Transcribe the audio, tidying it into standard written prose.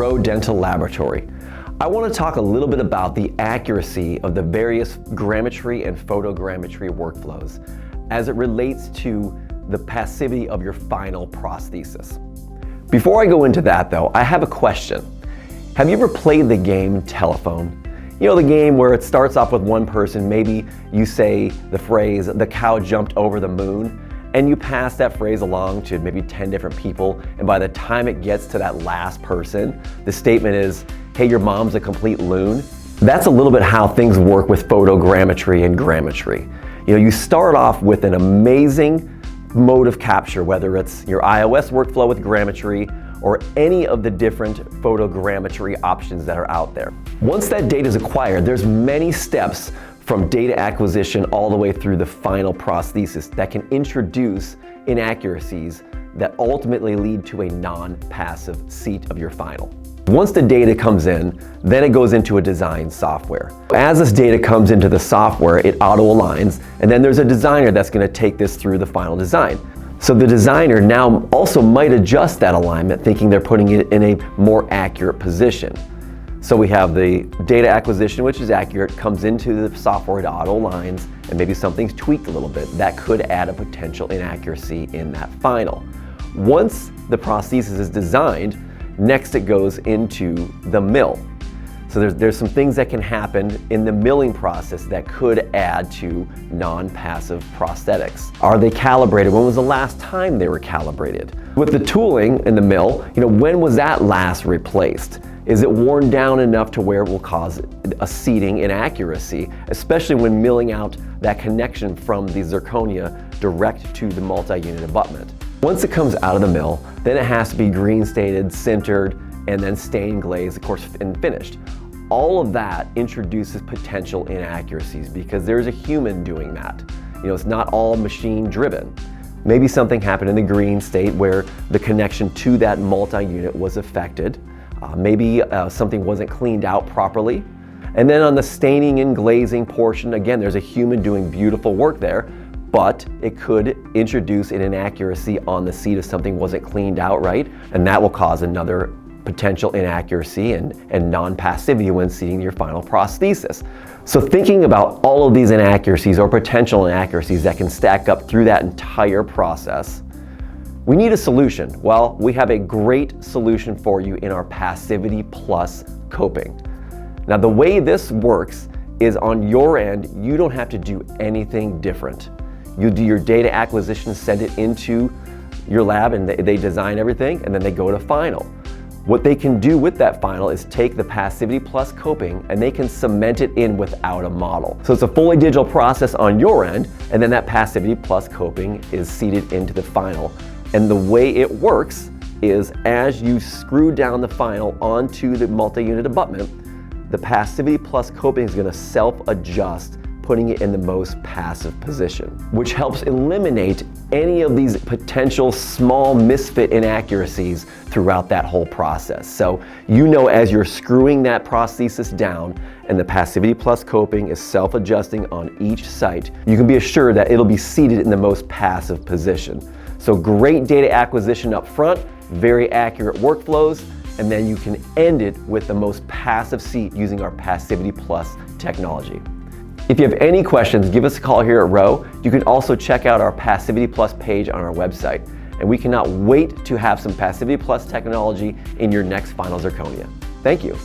Rowe Dental Laboratory. I want to talk a little bit about the accuracy of the various grammetry and photogrammetry workflows as it relates to the passivity of your final prosthesis. Before I go into that though, I have a question. Have you ever played the game telephone? You know, the game where it starts off with one person, maybe you say the phrase, "the cow jumped over the moon," and you pass that phrase along to maybe 10 different people, and by the time it gets to that last person, the statement is, "Hey, your mom's a complete loon." That's a little bit how things work with photogrammetry and grammetry. You know, you start off with an amazing mode of capture, whether it's your iOS workflow with grammetry or any of the different photogrammetry options that are out there. Once that data is acquired, there's many steps from data acquisition all the way through the final prosthesis that can introduce inaccuracies that ultimately lead to a non-passive seat of your final. Once the data comes in, then it goes into a design software. As this data comes into the software, it auto-aligns, and then there's a designer that's going to take this through the final design. So the designer now also might adjust that alignment, thinking they're putting it in a more accurate position. So we have the data acquisition, which is accurate, comes into the software, it auto-aligns, and maybe something's tweaked a little bit. That could add a potential inaccuracy in that final. Once the prosthesis is designed, next it goes into the mill. So there's some things that can happen in the milling process that could add to non-passive prosthetics. Are they calibrated? When was the last time they were calibrated? With the tooling in the mill, when was that last replaced? Is it worn down enough to where it will cause a seating inaccuracy, especially when milling out that connection from the zirconia direct to the multi-unit abutment? Once it comes out of the mill, then it has to be greenstated, sintered, and then stained, glazed, of course, and finished. All of that introduces potential inaccuracies because there's a human doing that. It's not all machine driven. Maybe something happened in the green state where the connection to that multi-unit was affected. Maybe something wasn't cleaned out properly. And then on the staining and glazing portion, again, there's a human doing beautiful work there, but it could introduce an inaccuracy on the seat if something wasn't cleaned out right, and that will cause another potential inaccuracy and non-passivity when seating your final prosthesis. So thinking about all of these inaccuracies or potential inaccuracies that can stack up through that entire process, we need a solution. Well, we have a great solution for you in our Passivity Plus coping. Now, the way this works is on your end, you don't have to do anything different. You do your data acquisition, send it into your lab, and they design everything, and then they go to final. What they can do with that final is take the Passivity Plus coping and they can cement it in without a model. So it's a fully digital process on your end, and then that Passivity Plus coping is seated into the final. And the way it works is as you screw down the final onto the multi-unit abutment, the Passivity Plus coping is going to self-adjust, putting it in the most passive position, which helps eliminate any of these potential small misfit inaccuracies throughout that whole process. So as you're screwing that prosthesis down and the Passivity Plus coping is self-adjusting on each site, you can be assured that it'll be seated in the most passive position. So great data acquisition up front, very accurate workflows, and then you can end it with the most passive seat using our Passivity Plus technology. If you have any questions, give us a call here at Rowe. You can also check out our Passivity Plus page on our website. And we cannot wait to have some Passivity Plus technology in your next final zirconia. Thank you.